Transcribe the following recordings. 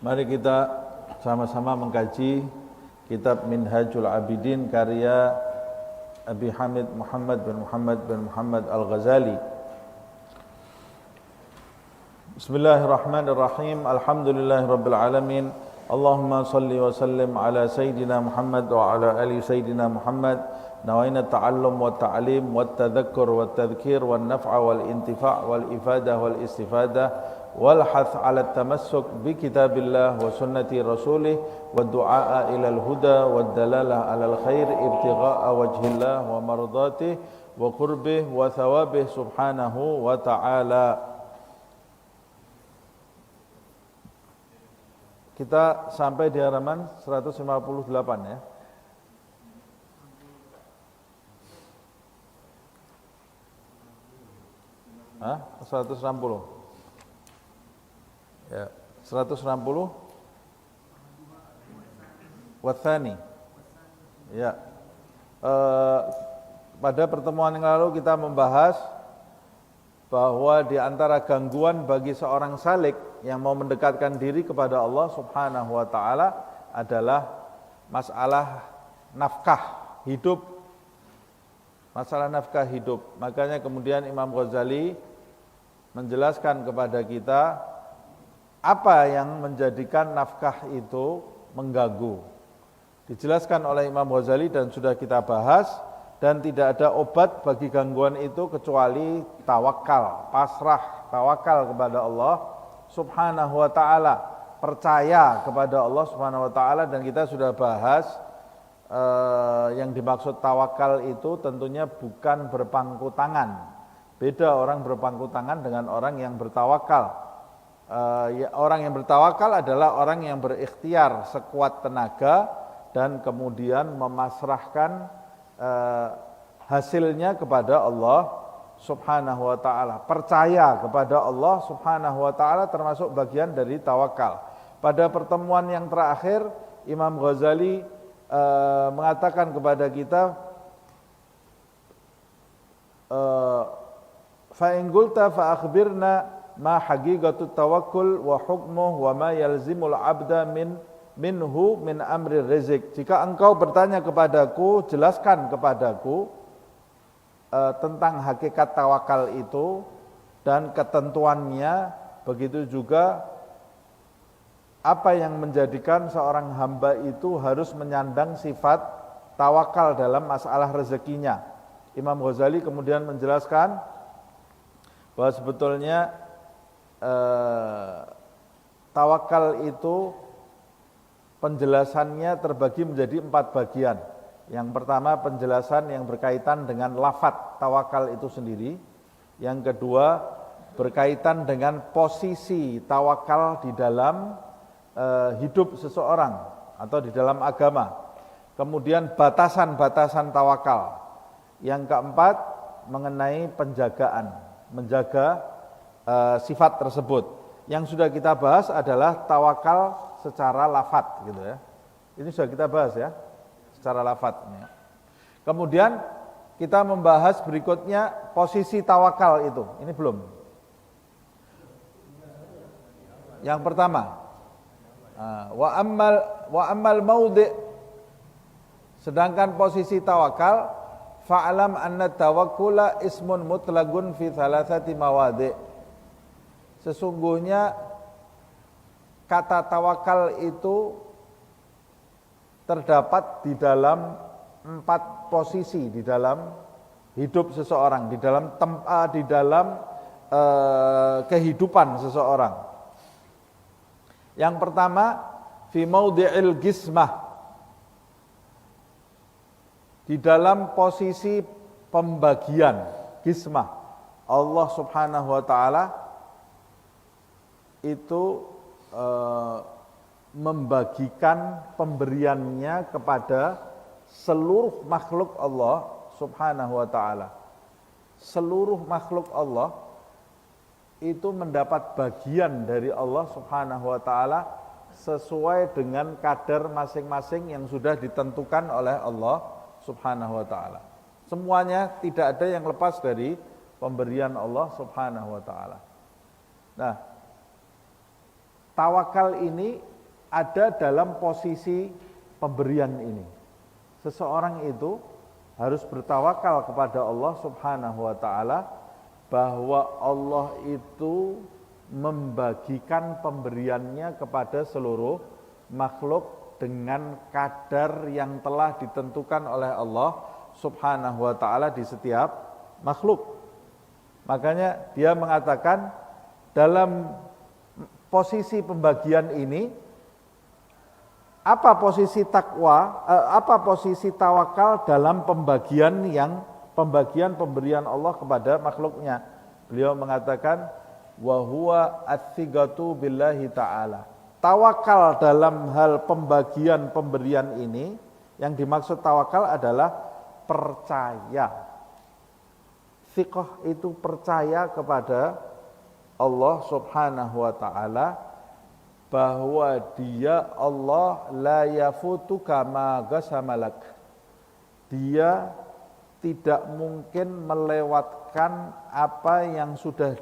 Mari kita sama-sama mengkaji kitab Minhajul Abidin karya Abi Hamid Muhammad bin Muhammad Al-Ghazali. Bismillahirrahmanirrahim. Alhamdulillahirabbil alamin. Allahumma salli wa sallim ala sayyidina Muhammad wa ala ali sayyidina Muhammad. Nawaina ta'allum wa ta'lim wa tadhakkur wa tadhkir wa naf'a wal intifa' wal ifadah wal istifadah wal hath ala tamassuk bi kitabillah wa sunnati rasulih wa du'a ila al huda wa dalalah ala al khair ibtigha'a wajhillah wa mardatih wa qurbih wa thawabih subhanahu wa ta'ala. Kita sampai di halaman 158 ya. 160. Ya, 160. Wathani. Ya. Pada pertemuan yang lalu kita membahas bahwa di antara gangguan bagi seorang salik yang mau mendekatkan diri kepada Allah Subhanahu wa taala adalah masalah nafkah hidup. Masalah nafkah hidup. Makanya kemudian Imam Ghazali menjelaskan kepada kita apa yang menjadikan nafkah itu mengganggu. Dijelaskan oleh Imam Ghazali dan sudah kita bahas, dan tidak ada obat bagi gangguan itu kecuali tawakal, pasrah, tawakal kepada Allah Subhanahu wa taala, percaya kepada Allah Subhanahu wa taala. Dan kita sudah bahas yang dimaksud tawakal itu tentunya bukan berpangku tangan. Beda orang berpangku tangan dengan orang yang bertawakal. Orang yang bertawakal adalah orang yang berikhtiar sekuat tenaga dan kemudian memasrahkan hasilnya kepada Allah Subhanahu wa taala. Percaya kepada Allah Subhanahu wa taala termasuk bagian dari tawakal. Pada pertemuan yang terakhir Imam Ghazali mengatakan kepada kita, fa in qulta fa akhbirna ma haqiqatut tawakkul wa hukmuhu wa ma yalzimul abda minhu min amri rizq. Jika engkau bertanya kepadaku, jelaskan kepadaku tentang hakikat tawakal itu dan ketentuannya, begitu juga apa yang menjadikan seorang hamba itu harus menyandang sifat tawakal dalam masalah rezekinya. Imam Ghazali kemudian menjelaskan bahwa sebetulnya tawakal itu penjelasannya terbagi menjadi 4 bagian. Yang pertama penjelasan yang berkaitan dengan lafadz tawakal itu sendiri. Yang kedua berkaitan dengan posisi tawakal di dalam hidup seseorang atau di dalam agama. Kemudian batasan-batasan tawakal. Yang keempat mengenai penjagaan, menjaga sifat tersebut. Yang sudah kita bahas adalah tawakal secara lafadz gitu ya. Ini sudah kita bahas ya, secara lafadz. Kemudian kita membahas berikutnya posisi tawakal itu. Ini belum. Yang pertama, wa ammal maudhi', sedangkan posisi tawakal, fa'lam anna tawakkula ismun mutlaqun fi thalathati mawadhi'. Sesungguhnya kata tawakal itu terdapat di dalam 4 posisi di dalam hidup seseorang, di dalam kehidupan seseorang. Yang pertama, fi maudhi'il gismah, di dalam posisi pembagian gismah. Allah Subhanahu wa taala itu membagikan pemberiannya kepada seluruh makhluk Allah Subhanahu wa taala. Seluruh makhluk Allah itu mendapat bagian dari Allah Subhanahu wa taala sesuai dengan kadar masing-masing yang sudah ditentukan oleh Allah Subhanahu wa taala. Semuanya tidak ada yang lepas dari pemberian Allah Subhanahu wa taala. Nah, tawakal ini ada dalam posisi pemberian ini. Seseorang itu harus bertawakal kepada Allah Subhanahu wa taala bahwa Allah itu membagikan pemberiannya kepada seluruh makhluk dengan kadar yang telah ditentukan oleh Allah Subhanahu wa taala di setiap makhluk. Makanya dia mengatakan dalam posisi pembagian ini, apa posisi takwa, apa posisi tawakal dalam pembagian pemberian Allah kepada makhluknya. Beliau mengatakan wa huwa ats-thiqatu billahi ta'ala. Tawakal dalam hal pemberian ini, yang dimaksud tawakal adalah percaya. Thiqah itu percaya kepada Allah Subhanahu wa taala bahwa dia Allah la yafutuka ma ghasamalak. Dia tidak mungkin melewatkan apa yang sudah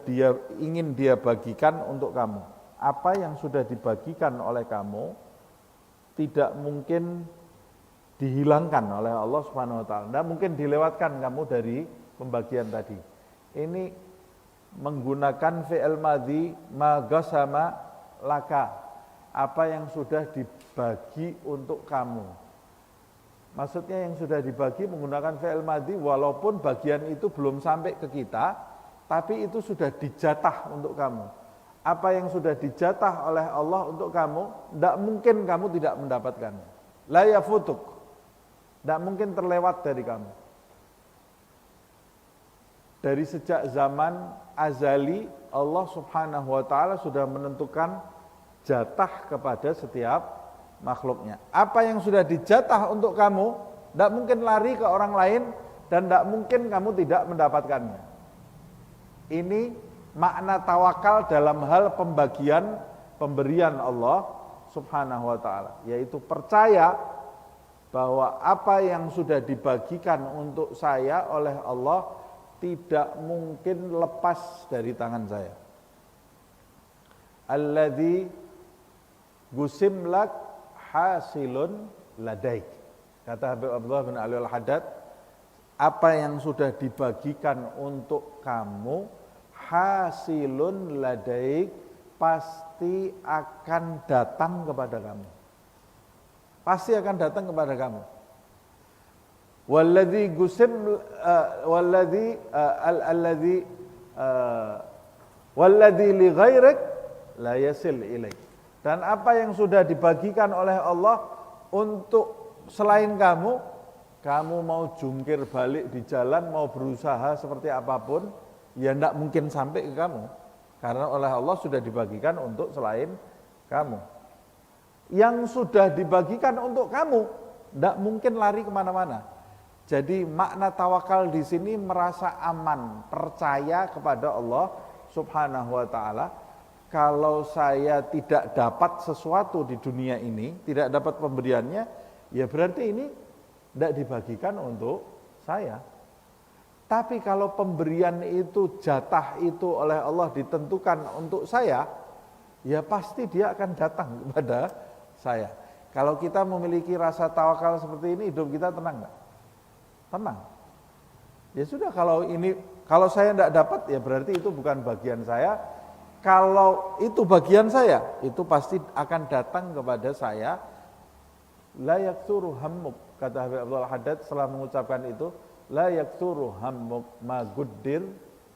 ingin dia bagikan untuk kamu. Apa yang sudah dibagikan oleh kamu tidak mungkin dihilangkan oleh Allah Subhanahu wa taala. Tidak mungkin dilewatkan kamu dari pembagian tadi. Ini menggunakan fi'il madhi ma ghasama laka, apa yang sudah dibagi untuk kamu. Maksudnya yang sudah dibagi menggunakan fi'il madhi walaupun bagian itu belum sampai ke kita, tapi itu sudah dijatah untuk kamu. Apa yang sudah dijatah oleh Allah untuk kamu, tidak mungkin kamu tidak mendapatkannya. La yafutuk, tidak mungkin terlewat dari kamu. Dari sejak zaman azali, Allah Subhanahu wa taala sudah menentukan jatah kepada setiap makhluknya. Apa yang sudah dijatah untuk kamu, tidak mungkin lari ke orang lain dan tidak mungkin kamu tidak mendapatkannya. Ini makna tawakal dalam hal pemberian Allah Subhanahu wa taala, yaitu percaya bahwa apa yang sudah dibagikan untuk saya oleh Allah tidak mungkin lepas dari tangan saya. Alladzi gusim lak hasilun ladaik. Kata Habib Abdullah bin Ali Al-Haddad, apa yang sudah dibagikan untuk kamu hasilun ladaik, pasti akan datang kepada kamu. Pasti akan datang kepada kamu. Walladzi gusim walladzi li ghairik la yasil ilaik. Dan apa yang sudah dibagikan oleh Allah untuk selain kamu, kamu mau jungkir balik di jalan, mau berusaha seperti apapun, ya tidak mungkin sampai ke kamu. Karena oleh Allah sudah dibagikan untuk selain kamu. Yang sudah dibagikan untuk kamu, tidak mungkin lari kemana-mana. Jadi makna tawakal di sini merasa aman, percaya kepada Allah Subhanahu wa taala. Kalau saya tidak dapat sesuatu di dunia ini, tidak dapat pemberiannya, ya berarti ini tidak dibagikan untuk saya. Tapi kalau pemberian itu, jatah itu oleh Allah ditentukan untuk saya, ya pasti dia akan datang kepada saya. Kalau kita memiliki rasa tawakal seperti ini, hidup kita tenang enggak? Tenang. Ya sudah, kalau saya tidak dapat, ya berarti itu bukan bagian saya. Kalau itu bagian saya, itu pasti akan datang kepada saya. La yaksuru hammuk, kata Habib Abdul Haddad setelah mengucapkan itu, la yaksuru hammuk ma guddir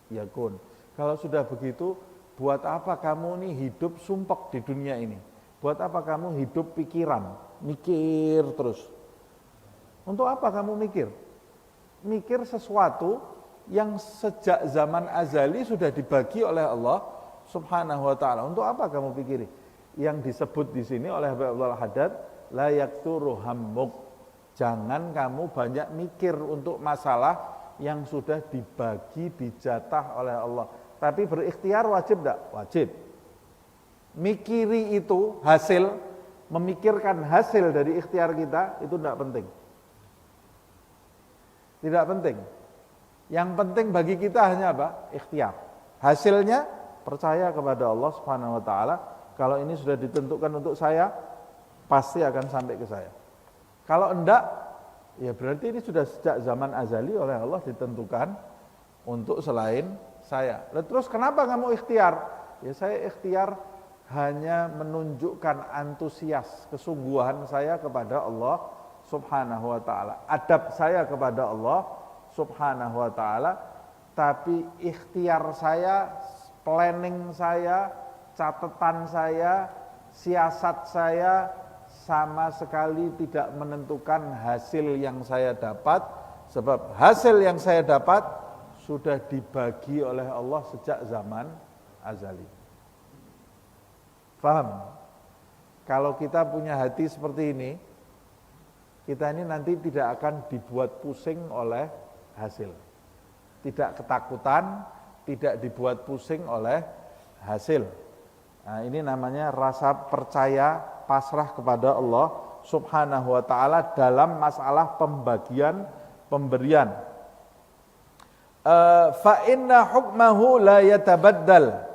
yakun. Kalau sudah begitu, buat apa kamu nih hidup sumpek di dunia ini? Buat apa kamu hidup pikiran, mikir terus? Untuk apa kamu mikir? Mikir sesuatu yang sejak zaman azali sudah dibagi oleh Allah Subhanahu wa taala. Untuk apa kamu pikiri? Yang disebut di sini oleh Habib Abdul Haddad, la yakturu hammuk. Jangan kamu banyak mikir untuk masalah yang sudah dibagi, dijatah oleh Allah. Tapi berikhtiar wajib enggak? Wajib. Mikiri itu hasil, memikirkan hasil dari ikhtiar kita, itu enggak penting. Tidak penting. Yang penting bagi kita hanya apa? Ikhtiar. Hasilnya percaya kepada Allah Subhanahu wa taala Kalau ini sudah ditentukan untuk saya, pasti akan sampai ke saya. Kalau enggak, ya berarti ini sudah sejak zaman azali oleh Allah ditentukan untuk selain saya. Terus kenapa nggak mau ikhtiar? Ya saya ikhtiar hanya menunjukkan antusias, kesungguhan saya kepada Allah Subhanahu wa ta'ala. Adab saya kepada Allah Subhanahu wa ta'ala. Tapi ikhtiar saya, planning saya, catatan saya, siasat saya sama sekali tidak menentukan hasil yang saya dapat, sebab hasil yang saya dapat sudah dibagi oleh Allah sejak zaman azali. Paham? Kalau kita punya hati seperti ini, kita ini nanti tidak akan dibuat pusing oleh hasil. Tidak ketakutan, tidak dibuat pusing oleh hasil. Nah, ini namanya rasa percaya, pasrah kepada Allah Subhanahu wa ta'ala dalam masalah pembagian pemberian. Fa inna hukmahu la yatabaddal.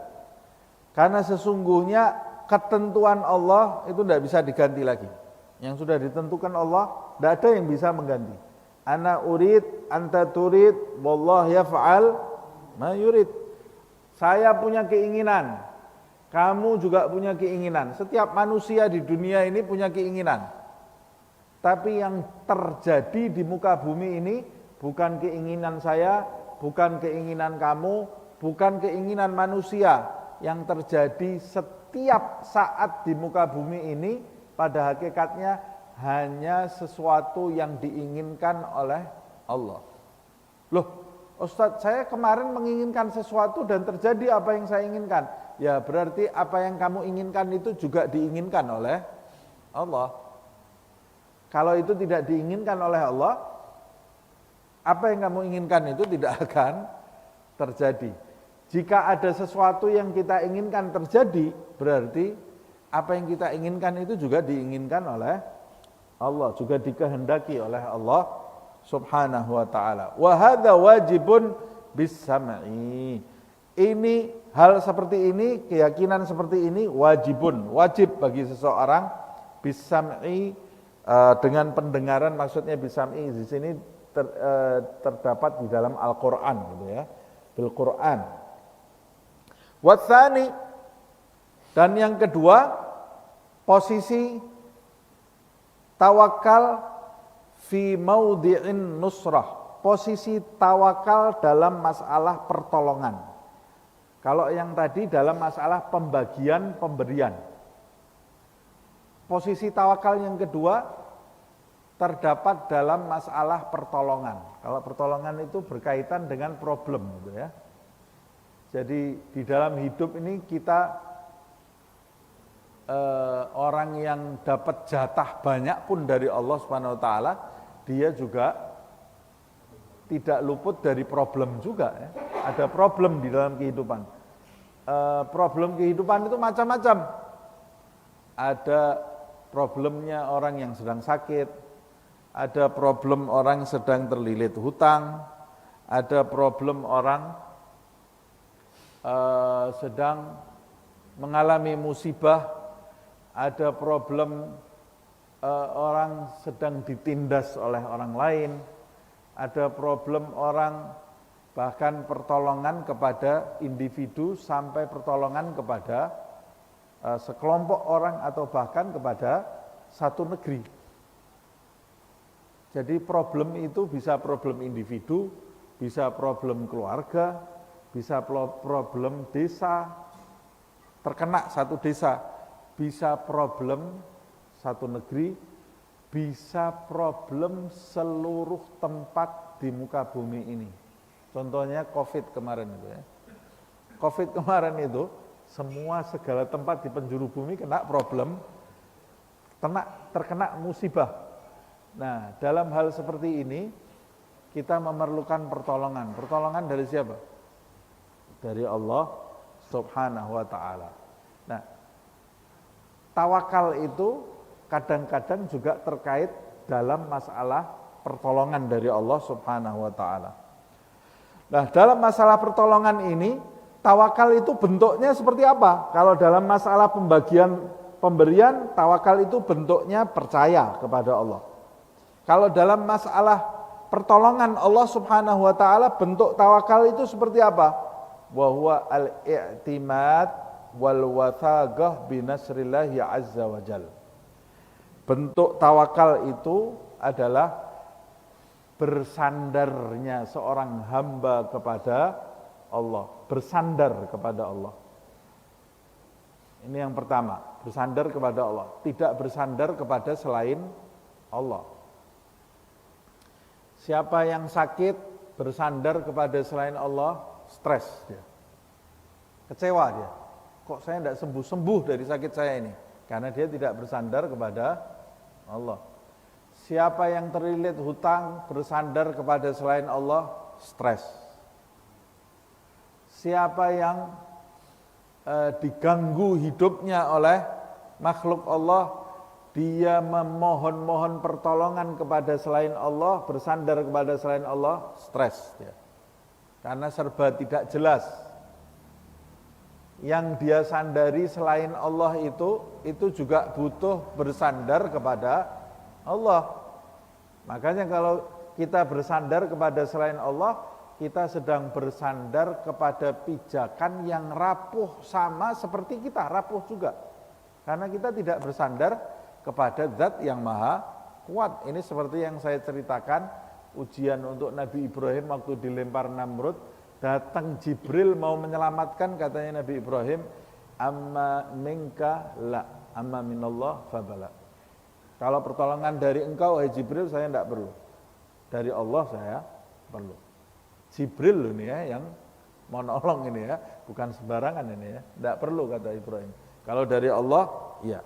Karena sesungguhnya ketentuan Allah itu tidak bisa diganti lagi. Yang sudah ditentukan Allah, tidak ada yang bisa mengganti. Ana urid, anta turid, wallah yaf'al ma yurid. Saya punya keinginan, kamu juga punya keinginan. Setiap manusia di dunia ini punya keinginan. Tapi yang terjadi di muka bumi ini bukan keinginan saya, bukan keinginan kamu, bukan keinginan manusia. Yang terjadi setiap saat di muka bumi ini pada hakikatnya hanya sesuatu yang diinginkan oleh Allah. Loh, Ustadz, saya kemarin menginginkan sesuatu dan terjadi apa yang saya inginkan. Ya berarti apa yang kamu inginkan itu juga diinginkan oleh Allah. Kalau itu tidak diinginkan oleh Allah, apa yang kamu inginkan itu tidak akan terjadi. Jika ada sesuatu yang kita inginkan terjadi, berarti apa yang kita inginkan itu juga diinginkan oleh Allah, juga dikehendaki oleh Allah Subhanahu wa ta'ala. Wa hadza wajibun bis-sam'i. Ini hal seperti ini, keyakinan seperti ini wajibun, wajib bagi seseorang bis-sam'i, dengan pendengaran, maksudnya bis-sam'i di sini terdapat di dalam Al-Qur'an gitu ya. Bil Qur'an. Wa tsani, dan yang kedua, posisi tawakal fi maudhi'in nusrah, posisi tawakal dalam masalah pertolongan. Kalau yang tadi dalam masalah pembagian pemberian. Posisi tawakal yang kedua terdapat dalam masalah pertolongan. Kalau pertolongan itu berkaitan dengan problem gitu ya. Jadi di dalam hidup ini kita orang yang dapat jatah banyak pun dari Allah Subhanahu wa ta'ala, dia juga tidak luput dari problem juga ya. Ada problem di dalam kehidupan. Problem kehidupan itu macam-macam. Ada problemnya orang yang sedang sakit, ada problem orang yang sedang terlilit hutang, ada problem orang sedang mengalami musibah, ada problem orang sedang ditindas oleh orang lain, ada problem orang bahkan pertolongan kepada individu sampai pertolongan kepada sekelompok orang atau bahkan kepada satu negeri. Jadi problem itu bisa problem individu, bisa problem keluarga, bisa problem desa, terkena satu desa, bisa problem satu negeri, bisa problem seluruh tempat di muka bumi ini. Contohnya COVID kemarin itu ya. COVID kemarin itu semua segala tempat di penjuru bumi kena problem, terkena musibah. Nah, dalam hal seperti ini kita memerlukan pertolongan. Pertolongan dari siapa? Dari Allah Subhanahu wa ta'ala. Nah, tawakal itu kadang-kadang juga terkait dalam masalah pertolongan dari Allah Subhanahu wa ta'ala. Nah, dalam masalah pertolongan ini tawakal itu bentuknya seperti apa? Kalau dalam masalah pemberian, tawakal itu bentuknya percaya kepada Allah. Kalau dalam masalah pertolongan Allah Subhanahu wa taala, bentuk tawakal itu seperti apa? Wa huwa al-i'timad wal wathaqah bi nasrillahi azza wa jal. Bentuk tawakal itu adalah bersandarnya seorang hamba kepada Allah, bersandar kepada Allah. Ini yang pertama, bersandar kepada Allah, tidak bersandar kepada selain Allah. Siapa yang sakit bersandar kepada selain Allah, stres dia. Kecewa dia. Kok saya tidak sembuh-sembuh dari sakit saya ini? Karena dia tidak bersandar kepada Allah. Siapa yang terlilit hutang bersandar kepada selain Allah, stres. Siapa yang diganggu hidupnya oleh makhluk Allah, dia memohon-mohon pertolongan kepada selain Allah, bersandar kepada selain Allah, stres dia. Karena serba tidak jelas. Yang dia sandari selain Allah itu juga butuh bersandar kepada Allah. Makanya kalau kita bersandar kepada selain Allah, kita sedang bersandar kepada pijakan yang rapuh, sama seperti kita, rapuh juga. Karena kita tidak bersandar kepada zat yang maha kuat. Ini seperti yang saya ceritakan, ujian untuk Nabi Ibrahim waktu dilempar Namrud, datang Jibril mau menyelamatkan, katanya Nabi Ibrahim, amma minka la, amma minallah fabala. Kalau pertolongan dari engkau, wahai Jibril, saya tidak perlu. Dari Allah saya perlu. Jibril ini ya, yang mau nolong ini ya, bukan sembarangan ini ya, tidak perlu kata Ibrahim. Kalau dari Allah, iya.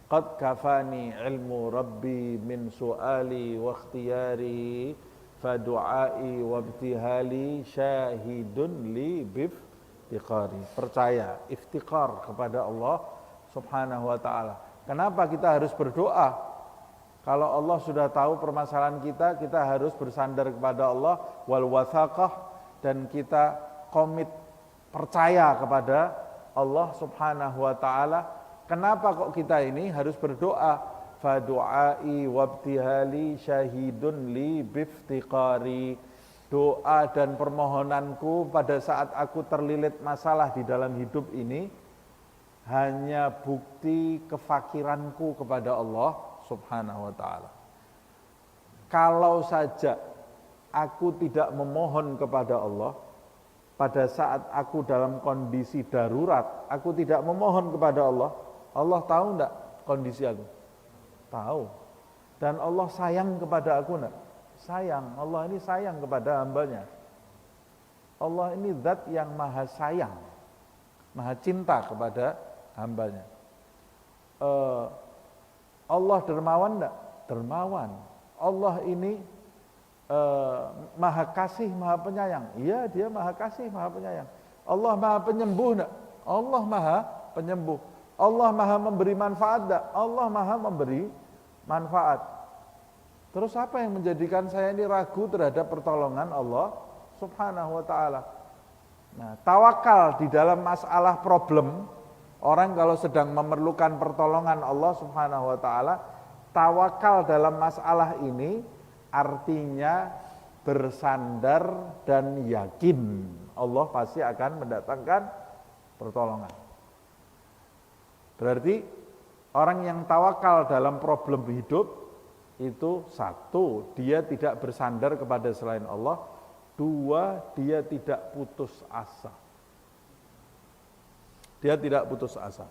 Qad kafani ilmu rabbi min su'ali wa ikhtiyari fa du'ai wa ibtihali syahidun li biftiqari. Percaya, iftiqar kepada Allah Subhanahu wa taala. Kenapa kita harus berdoa? Kalau Allah sudah tahu permasalahan kita harus bersandar kepada Allah wal wathaqah, dan kita komit percaya kepada Allah Subhanahu wa taala. Kenapa kok kita ini harus berdoa? Fa du'ai wabtihali syahidun li biftiqari. Doa dan permohonanku pada saat aku terlilit masalah di dalam hidup ini hanya bukti kefakiranku kepada Allah Subhanahu wa taala. Kalau saja aku tidak memohon kepada Allah, pada saat aku dalam kondisi darurat, aku tidak memohon kepada Allah, Allah tahu enggak kondisi aku? Tahu. Dan Allah sayang kepada aku enggak? Sayang. Allah ini sayang kepada hambanya. Allah ini zat yang maha sayang, maha cinta kepada hambanya. Allah dermawan enggak? Dermawan. Allah ini maha kasih, maha penyayang. Iya, dia maha kasih, maha penyayang. Allah maha penyembuh enggak? Allah maha penyembuh. Allah maha memberi manfaat enggak? Allah maha memberi manfaat. Terus apa yang menjadikan saya ini ragu terhadap pertolongan Allah Subhanahu wa taala? Nah, tawakal di dalam masalah problem, orang kalau sedang memerlukan pertolongan Allah Subhanahu wa taala, tawakal dalam masalah ini artinya bersandar dan yakin Allah pasti akan mendatangkan pertolongan. Berarti orang yang tawakal dalam problem hidup itu, satu, dia tidak bersandar kepada selain Allah. Dua, dia tidak putus asa. Dia tidak putus asa.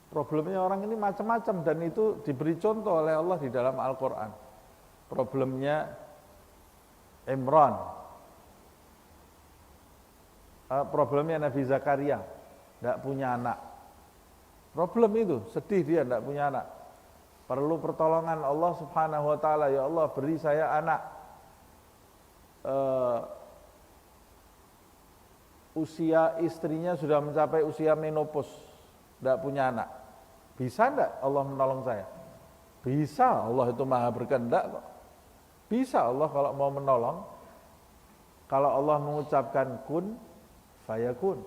Problemnya orang ini macam-macam, dan itu diberi contoh oleh Allah di dalam Al-Quran. Problemnya Imran, problemnya Nabi Zakaria, tidak punya anak. Problem itu, sedih dia tidak punya anak. Perlu pertolongan Allah Subhanahu wa taala, ya Allah beri saya anak. Usia istrinya sudah mencapai usia menopause, tidak punya anak. Bisa tidak Allah menolong saya? Bisa, Allah itu maha berkehendak kok. Bisa Allah kalau mau menolong. Kalau Allah mengucapkan kun, fayakun.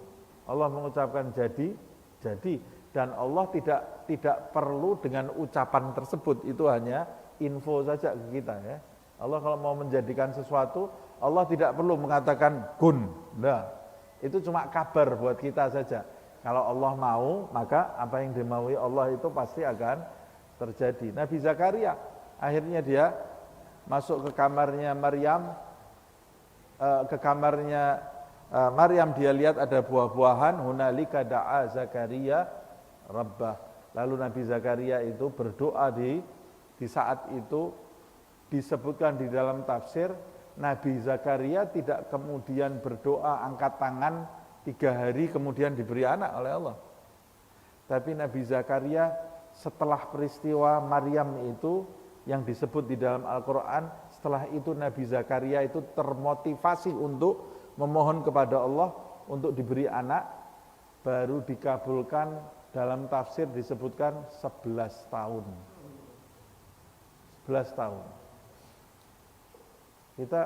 Allah mengucapkan jadi. Dan Allah tidak perlu dengan ucapan tersebut, itu hanya info saja ke kita ya. Allah kalau mau menjadikan sesuatu, Allah tidak perlu mengatakan kun. Nah, itu cuma kabar buat kita saja. Kalau Allah mau, maka apa yang dimaui Allah itu pasti akan terjadi. Nabi Zakaria, akhirnya dia masuk ke kamarnya Maryam, Maryam dia lihat ada buah-buahan, hunalika da'a Zakaria rabbah. Lalu Nabi Zakaria itu berdoa di saat itu disebutkan di dalam tafsir, Nabi Zakaria tidak kemudian berdoa angkat tangan 3 hari kemudian diberi anak oleh Allah. Tapi Nabi Zakaria setelah peristiwa Maryam itu yang disebut di dalam Al-Quran, setelah itu Nabi Zakaria itu termotivasi untuk memohon kepada Allah untuk diberi anak, baru dikabulkan. Dalam tafsir disebutkan 11 tahun. 11 tahun. Kita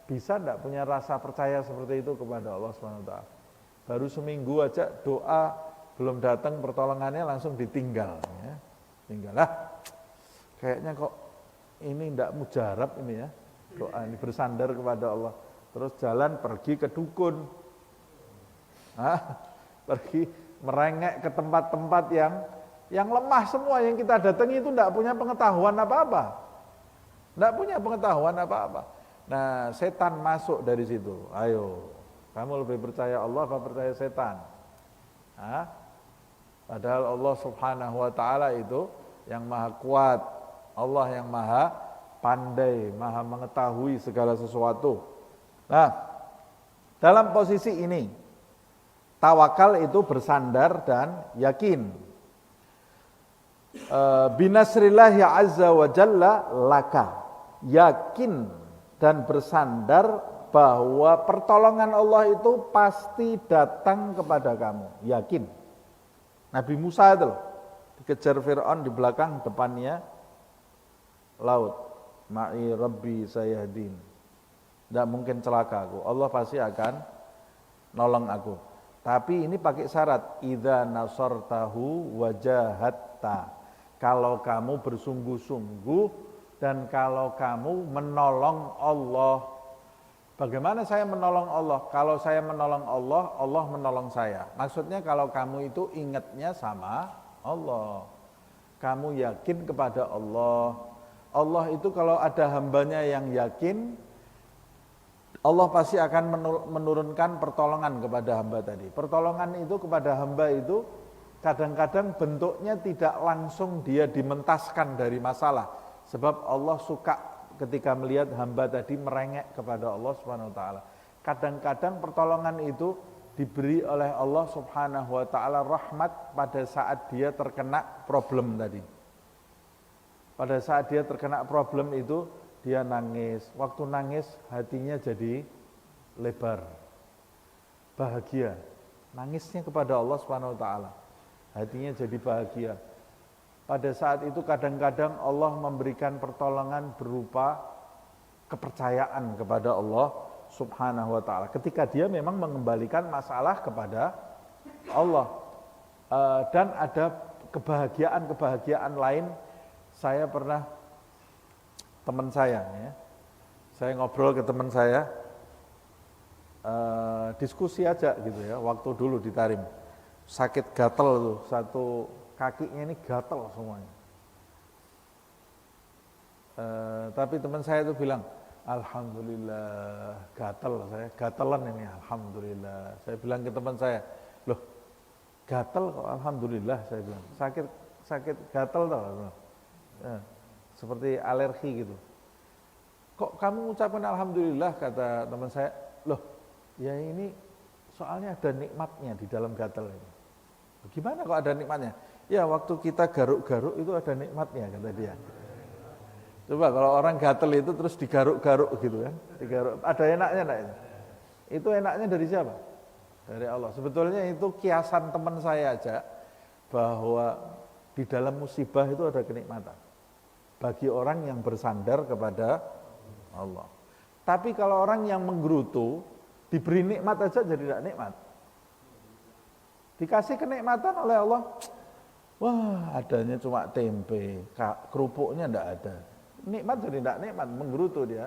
bisa enggak punya rasa percaya seperti itu kepada Allah SWT? Baru seminggu aja doa belum datang pertolongannya langsung ditinggal ya. Tinggal kayaknya kok ini enggak mujarab ini ya. Doa ini bersandar kepada Allah. Terus jalan pergi ke dukun. Pergi merengek ke tempat-tempat yang lemah semua, yang kita datangi itu enggak punya pengetahuan apa-apa. Enggak punya pengetahuan apa-apa. Nah, setan masuk dari situ. Ayo, kamu lebih percaya Allah apa percaya setan? Padahal Allah Subhanahu wa taala itu yang maha kuat, Allah yang maha pandai, maha mengetahui segala sesuatu. Nah, dalam posisi ini tawakal itu bersandar dan yakin. Binasrillahi azza wa jalla laka. Yakin dan bersandar bahwa pertolongan Allah itu pasti datang kepada kamu. Yakin. Nabi Musa itu loh, dikejar Fir'aun di belakang, depannya laut. Ma'i Rabbi sayahdin. Tidak mungkin celaka aku. Allah pasti akan nolong aku. Tapi ini pakai syarat, idza nasartahu wajahatta. Kalau kamu bersungguh-sungguh dan kalau kamu menolong Allah. Bagaimana saya menolong Allah? Kalau saya menolong Allah, Allah menolong saya. Maksudnya kalau kamu itu ingatnya sama Allah. Kamu yakin kepada Allah. Allah itu kalau ada hambanya yang yakin, Allah pasti akan menurunkan pertolongan kepada hamba tadi. Pertolongan itu kepada hamba itu kadang-kadang bentuknya tidak langsung dia dimentaskan dari masalah. Sebab Allah suka ketika melihat hamba tadi merengek kepada Allah Subhanahu wa taala. Kadang-kadang pertolongan itu diberi oleh Allah Subhanahu wa taala rahmat pada saat dia terkena problem tadi. Pada saat dia terkena problem itu dia nangis, waktu nangis hatinya jadi lebar, bahagia, nangisnya kepada Allah Subhanahu wa taala, hatinya jadi bahagia. Pada saat itu kadang-kadang Allah memberikan pertolongan berupa kepercayaan kepada Allah Subhanahu wa taala, ketika dia memang mengembalikan masalah kepada Allah. Dan ada kebahagiaan lain. Saya pernah, teman saya ngobrol ke teman saya, diskusi aja gitu ya, waktu dulu di Tarim, sakit gatel tuh, satu kakinya ini gatel semuanya. Tapi teman saya itu bilang, alhamdulillah gatel, saya gatelan ini, alhamdulillah. Saya bilang ke teman saya, loh gatel kok alhamdulillah, saya bilang, sakit gatel tau, seperti alergi gitu. Kok kamu ucapkan alhamdulillah, kata teman saya, loh ya ini soalnya ada nikmatnya di dalam gatel ini. Gimana kok ada nikmatnya? Ya waktu kita garuk-garuk itu ada nikmatnya, kata dia. Coba kalau orang gatel itu terus digaruk-garuk gitu kan, digaruk, ada enaknya enggak itu? Itu enaknya dari siapa? Dari Allah. Sebetulnya itu kiasan teman saya aja, bahwa di dalam musibah itu ada kenikmatan bagi orang yang bersandar kepada Allah. Tapi kalau orang yang menggerutu, diberi nikmat aja jadi tidak nikmat. Dikasih kenikmatan oleh Allah, wah adanya cuma tempe, kerupuknya enggak ada. Nikmat jadi enggak nikmat, menggerutu dia.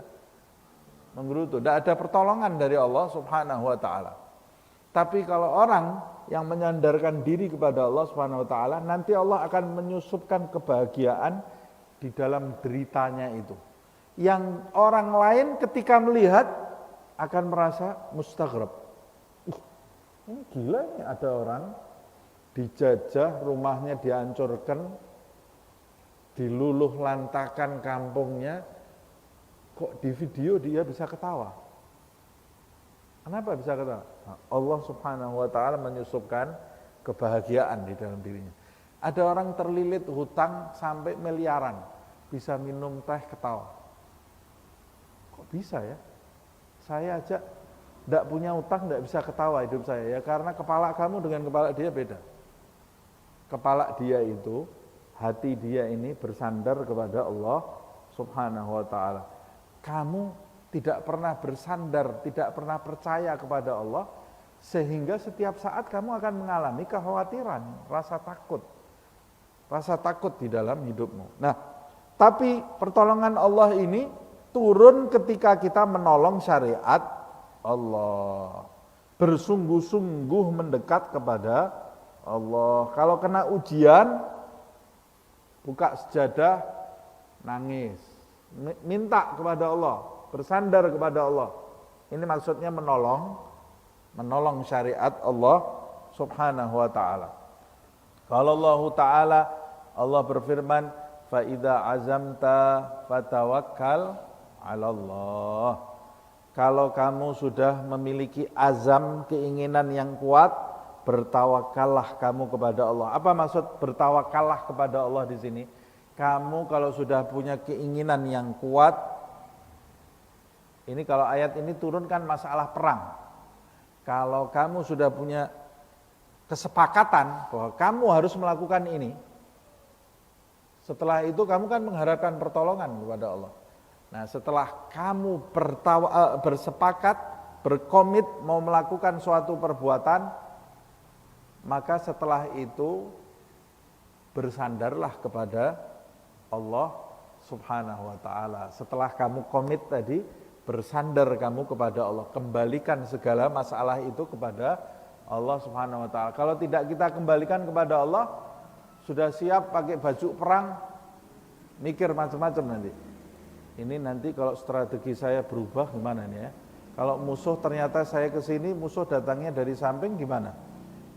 Menggerutu, enggak ada pertolongan dari Allah Subhanahu wa taala. Tapi kalau orang yang menyandarkan diri kepada Allah Subhanahu wa taala, nanti Allah akan menyusupkan kebahagiaan di dalam deritanya itu. Yang orang lain ketika melihat akan merasa mustaghrab. Ini gila nih, ada orang dijajah, rumahnya dihancurkan, diluluh lantakan kampungnya, kok di video dia bisa ketawa. Kenapa bisa ketawa? Nah, Allah Subhanahu wa taala menyusupkan kebahagiaan di dalam dirinya. Ada orang terlilit hutang sampai miliaran, bisa minum teh ketawa. Kok bisa ya? Saya aja tidak punya utang, tidak bisa ketawa hidup saya. Ya karena kepala kamu dengan kepala dia beda. Kepala dia itu, hati dia ini bersandar kepada Allah Subhanahu wa taala. Kamu tidak pernah bersandar, tidak pernah percaya kepada Allah, sehingga setiap saat kamu akan mengalami kekhawatiran, rasa takut di dalam hidupmu. Nah, tapi pertolongan Allah ini turun ketika kita menolong syariat Allah, bersungguh-sungguh mendekat kepada Allah. Kalau kena ujian, buka sejadah, nangis, minta kepada Allah, bersandar kepada Allah. Ini maksudnya menolong syariat Allah Subhanahu wa taala. Kalau Allah taala, Allah berfirman, fa idza azamta fatawakkal 'ala Allah. Kalau kamu sudah memiliki azam, keinginan yang kuat, bertawakallah kamu kepada Allah. Apa maksud bertawakallah kepada Allah di sini? Kamu kalau sudah punya keinginan yang kuat, ini kalau ayat ini turunkan masalah perang. Kalau kamu sudah punya kesepakatan bahwa kamu harus melakukan ini, setelah itu kamu kan mengharapkan pertolongan kepada Allah. Nah, setelah kamu bersepakat, berkomit mau melakukan suatu perbuatan, maka setelah itu bersandarlah kepada Allah Subhanahu wa taala. Setelah kamu komit tadi, bersandar kamu kepada Allah, kembalikan segala masalah itu kepada Allah Subhanahu wa taala. Kalau tidak kita kembalikan kepada Allah, sudah siap pakai baju perang, mikir macam-macam nanti. Ini nanti kalau strategi saya berubah gimana nih ya? Kalau musuh ternyata saya ke sini, musuh datangnya dari samping gimana?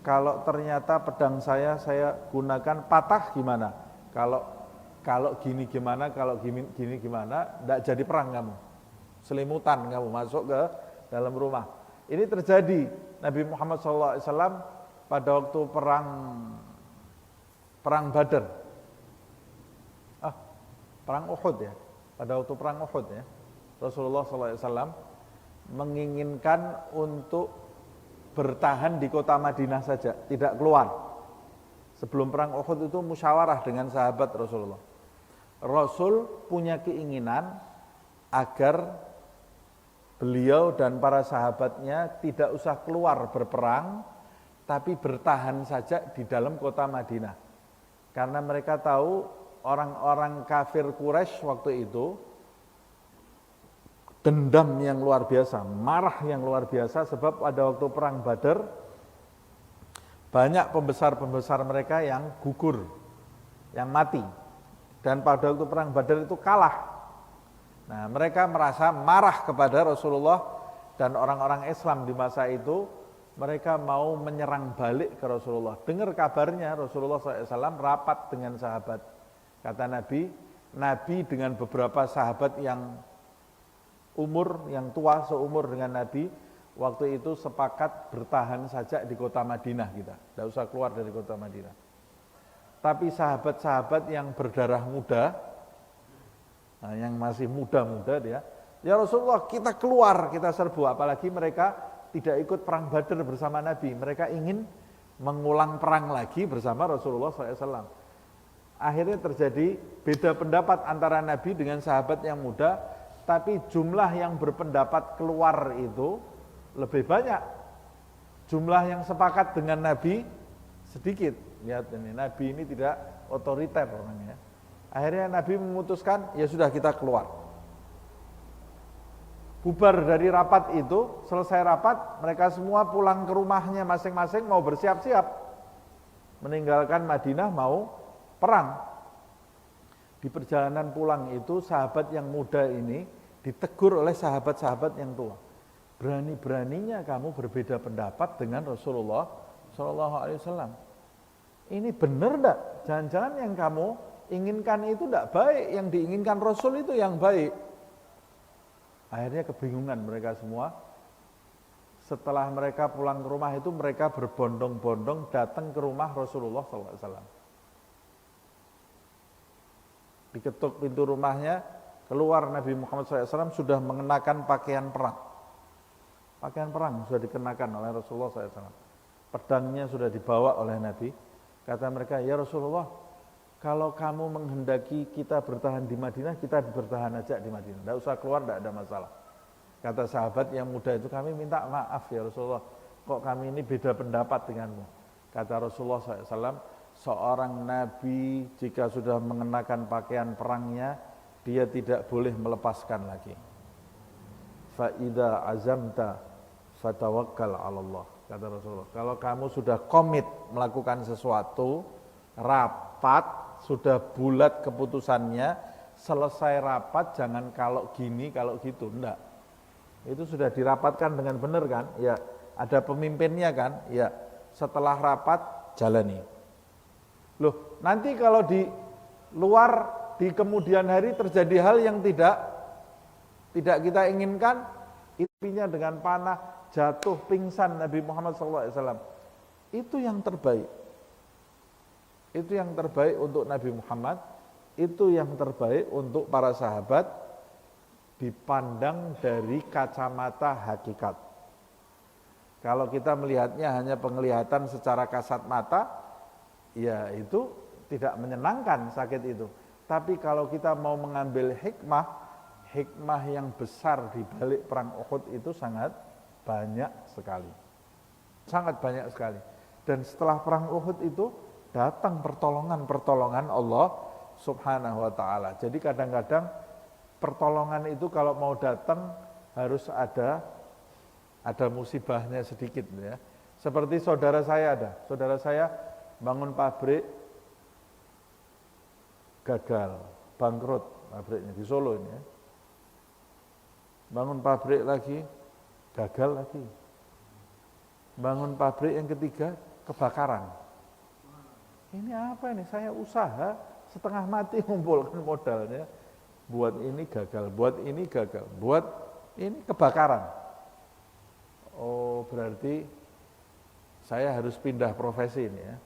Kalau ternyata pedang saya gunakan patah gimana? Kalau gini gimana? Kalau gini gimana? Enggak jadi perang kamu. Selimutan kamu masuk ke dalam rumah. Ini terjadi Nabi Muhammad SAW pada waktu perang Badar. Perang Uhud ya. Pada waktu perang Uhud ya. Rasulullah SAW menginginkan untuk bertahan di kota Madinah saja, tidak keluar. Sebelum perang Uhud itu musyawarah dengan sahabat Rasulullah. Rasul punya keinginan agar beliau dan para sahabatnya tidak usah keluar berperang, tapi bertahan saja di dalam kota Madinah. Karena mereka tahu orang-orang kafir Quraisy waktu itu dendam yang luar biasa, marah yang luar biasa, sebab pada waktu perang Badar banyak pembesar-pembesar mereka yang gugur, yang mati. Dan pada waktu perang Badar itu kalah. Nah, mereka merasa marah kepada Rasulullah dan orang-orang Islam di masa itu, mereka mau menyerang balik ke Rasulullah. Dengar kabarnya Rasulullah SAW rapat dengan sahabat. Kata Nabi dengan beberapa sahabat yang tua seumur dengan Nabi, waktu itu sepakat bertahan saja di kota Madinah kita, tidak usah keluar dari kota Madinah. Tapi sahabat-sahabat yang berdarah muda, yang masih muda-muda dia, ya Rasulullah kita keluar, kita serbu, apalagi mereka tidak ikut perang Badar bersama Nabi, mereka ingin mengulang perang lagi bersama Rasulullah SAW. Akhirnya terjadi beda pendapat antara Nabi dengan sahabat yang muda, tapi jumlah yang berpendapat keluar itu lebih banyak. Jumlah yang sepakat dengan Nabi sedikit. Lihat ini, Nabi ini tidak otoriter orangnya. Akhirnya Nabi memutuskan, ya sudah kita keluar. Bubar dari rapat itu, selesai rapat, mereka semua pulang ke rumahnya masing-masing mau bersiap-siap. Meninggalkan Madinah mau perang. Di perjalanan pulang itu, sahabat yang muda ini ditegur oleh sahabat-sahabat yang tua. Berani-beraninya kamu berbeda pendapat dengan Rasulullah SAW. Ini benar enggak? Jangan-jangan yang kamu inginkan itu enggak baik, yang diinginkan Rasul itu yang baik. Akhirnya kebingungan mereka semua. Setelah mereka pulang ke rumah itu, mereka berbondong-bondong datang ke rumah Rasulullah SAW. Diketuk pintu rumahnya, keluar Nabi Muhammad SAW sudah mengenakan pakaian perang. Pakaian perang sudah dikenakan oleh Rasulullah SAW. Pedangnya sudah dibawa oleh Nabi. Kata mereka, ya Rasulullah, kalau kamu menghendaki kita bertahan di Madinah, kita bertahan aja di Madinah. Tidak usah keluar, tidak ada masalah. Kata sahabat yang muda itu, kami minta maaf ya Rasulullah, kok kami ini beda pendapat denganmu. Kata Rasulullah SAW, seorang Nabi jika sudah mengenakan pakaian perangnya, dia tidak boleh melepaskan lagi. Fa'idha azamta fatawakkal 'ala Allah. Kata Rasulullah, kalau kamu sudah komit melakukan sesuatu, rapat, sudah bulat keputusannya, selesai rapat jangan kalau gini, kalau gitu, enggak. Itu sudah dirapatkan dengan benar kan? Ya, ada pemimpinnya kan? Ya, setelah rapat jalani. Loh, nanti kalau di luar di kemudian hari terjadi hal yang tidak kita inginkan, intinya dengan panah jatuh pingsan Nabi Muhammad SAW. Itu yang terbaik. Itu yang terbaik untuk Nabi Muhammad, itu yang terbaik untuk para sahabat dipandang dari kacamata hakikat. Kalau kita melihatnya hanya penglihatan secara kasat mata, ya itu tidak menyenangkan sakit itu. Tapi kalau kita mau mengambil hikmah yang besar di balik perang Uhud itu sangat banyak sekali. Sangat banyak sekali. Dan setelah perang Uhud itu datang pertolongan Allah Subhanahu wa taala. Jadi kadang-kadang pertolongan itu kalau mau datang harus ada musibahnya sedikit ya. Seperti saudara saya bangun pabrik gagal, bangkrut pabriknya di Solo ini ya. Bangun pabrik lagi, gagal lagi. Bangun pabrik yang ketiga, kebakaran. Ini apa ini? Saya usaha setengah mati mengumpulkan modalnya. Buat ini gagal, buat ini gagal, buat ini kebakaran. Oh, berarti saya harus pindah profesi ini ya.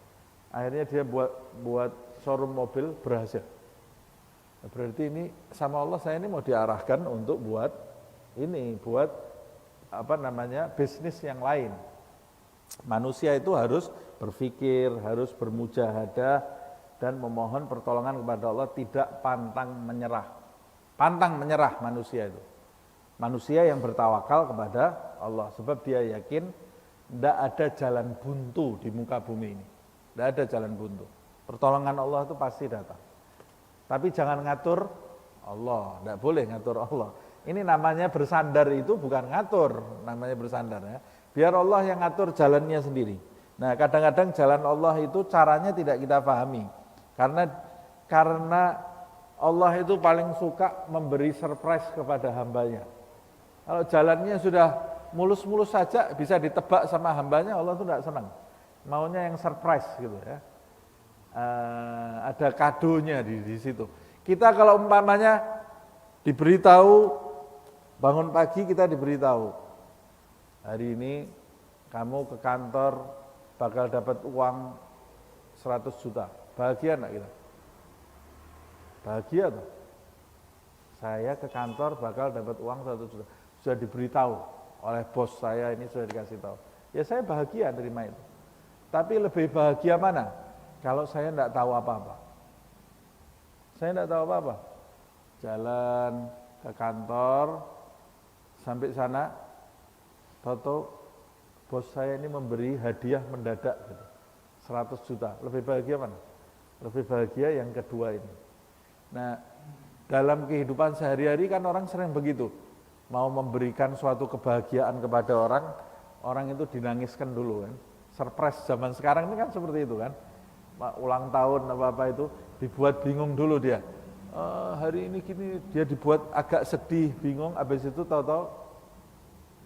Akhirnya dia buat showroom mobil, berhasil. Berarti ini sama Allah saya ini mau diarahkan untuk buat bisnis yang lain. Manusia itu harus berpikir, harus bermujahadah dan memohon pertolongan kepada Allah, tidak pantang menyerah. Pantang menyerah manusia itu. Manusia yang bertawakal kepada Allah, sebab dia yakin tidak ada jalan buntu di muka bumi ini. Tidak ada jalan buntu. Pertolongan Allah itu pasti datang. Tapi jangan ngatur Allah, tidak boleh ngatur Allah. Ini namanya bersandar, itu bukan ngatur, namanya bersandar ya. Biar Allah yang ngatur jalannya sendiri. Nah, kadang-kadang jalan Allah itu caranya tidak kita pahami. Karena Allah itu paling suka memberi surprise kepada hambanya. Kalau jalannya sudah mulus-mulus saja bisa ditebak sama hambanya, Allah itu tidak senang. Maunya yang surprise gitu ya. Ada kadonya di situ. Kita kalau umpamanya diberitahu, bangun pagi kita diberitahu, hari ini kamu ke kantor bakal dapat uang 100 juta. Bahagia enggak kita? Bahagia tuh. Saya ke kantor bakal dapat uang 100 juta. Sudah diberitahu oleh bos saya, ini sudah dikasih tahu. Ya saya bahagia terima itu. Tapi lebih bahagia mana? Kalau saya enggak tahu apa-apa. Saya enggak tahu apa-apa. Jalan ke kantor, sampai sana, tahu bos saya ini memberi hadiah mendadak gitu. 100 juta. Lebih bahagia mana? Lebih bahagia yang kedua ini. Nah, dalam kehidupan sehari-hari kan orang sering begitu. Mau memberikan suatu kebahagiaan kepada orang, orang itu dinangiskan dulu kan. Surprise zaman sekarang ini kan seperti itu kan. Ulang tahun apa-apa itu dibuat bingung dulu dia. Hari ini gini, dia dibuat agak sedih, bingung, habis itu tahu-tahu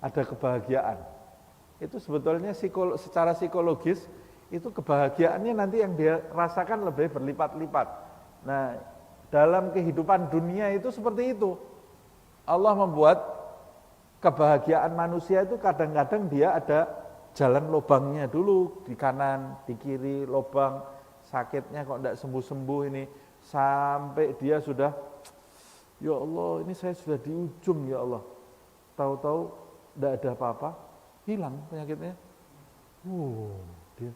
ada kebahagiaan. Itu sebetulnya secara psikologis itu kebahagiaannya nanti yang dia rasakan lebih berlipat-lipat. Nah, dalam kehidupan dunia itu seperti itu. Allah membuat kebahagiaan manusia itu kadang-kadang dia ada jalan lubangnya dulu, di kanan, di kiri, lubang, sakitnya kok tidak sembuh-sembuh ini. Sampai dia sudah, ya Allah ini saya sudah di ujung ya Allah. Tahu-tahu tidak ada apa-apa, hilang penyakitnya. Dia,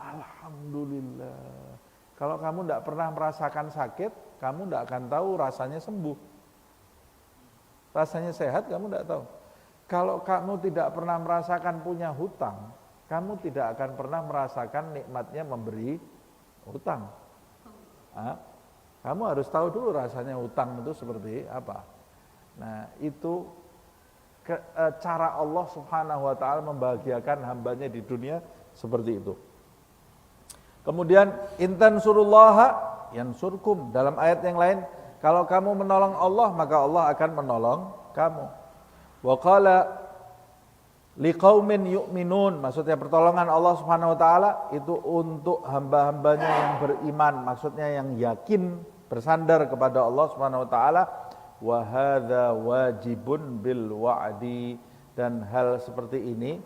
Alhamdulillah. Kalau kamu tidak pernah merasakan sakit, kamu tidak akan tahu rasanya sembuh. Rasanya sehat, kamu tidak tahu. Kalau kamu tidak pernah merasakan punya hutang, kamu tidak akan pernah merasakan nikmatnya memberi hutang. Kamu harus tahu dulu rasanya hutang itu seperti apa. Nah, itu cara Allah Subhanahu wa taala membahagiakan hambanya di dunia seperti itu. Kemudian intan surullaha yansurkum, dalam ayat yang lain, kalau kamu menolong Allah maka Allah akan menolong kamu. Wa qala liqaumin yu'minun, maksudnya pertolongan Allah Subhanahu wa taala itu untuk hamba-hambanya yang beriman, maksudnya yang yakin bersandar kepada Allah Subhanahu wa taala. Wa hadza wajibun bil wa'di, dan hal seperti ini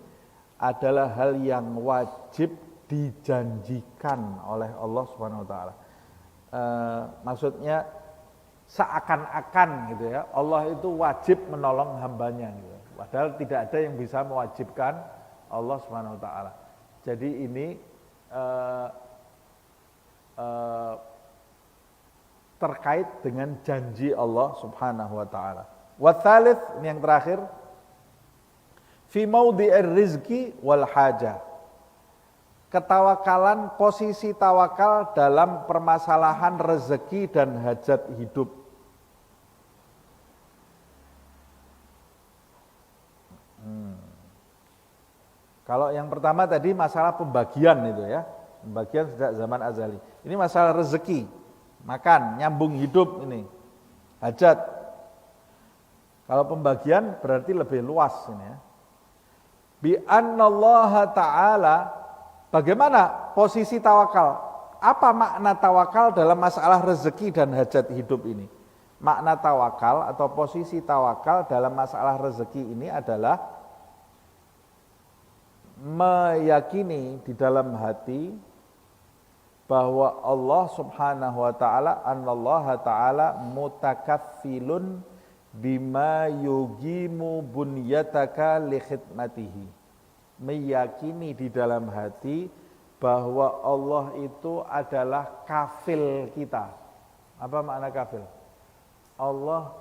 adalah hal yang wajib dijanjikan oleh Allah Subhanahu wa taala. Maksudnya seakan-akan gitu ya, Allah itu wajib menolong hambanya gitu. Padahal tidak ada yang bisa mewajibkan Allah Subhanahu wa taala. Jadi ini terkait dengan janji Allah Subhanahu wa taala. Wa tsalits, ini yang terakhir, fi maudhi'ir rizqi wal hajah. Ketawakalan, posisi tawakal dalam permasalahan rezeki dan hajat hidup. Kalau yang pertama tadi masalah pembagian itu ya, pembagian sejak zaman azali. Ini masalah rezeki, makan, nyambung hidup ini, hajat. Kalau pembagian berarti lebih luas ini ya. Bi annallaha ta'ala, bagaimana posisi tawakal? Apa makna tawakal dalam masalah rezeki dan hajat hidup ini? Makna tawakal atau posisi tawakal dalam masalah rezeki ini adalah meyakini di dalam hati bahwa Allah Subhanahu wa taala, anallaha taala mutakaffilun bima yugimu bunyataka li khidmatihi. Meyakini di dalam hati bahwa Allah itu adalah kafil kita. Apa makna kafil? Allah